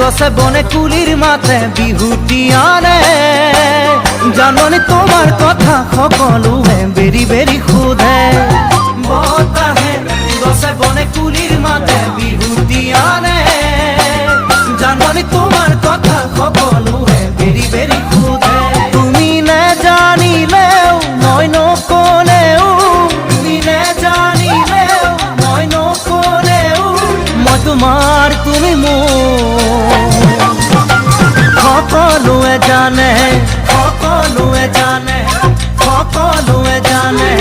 গছে বনে কুলিৰ মাতে বিহুটি আনে জাননি তোমাৰ কথা সকলোৱে বেৰি বেৰি সোধে বতাহে গছে বনে কুলিৰ মাতে বিহুটি আনে জাননি তোমাৰ কথা সকলোৱে বেৰি বেৰি সোধে তুমি নেজানিলেও মই নকলেও তুমি নেজানিলেও মই নকলেও মই তোমাৰ তুমি মোৰ সকলোৱে জানে সকলোৱে জানে সকলোৱে জানে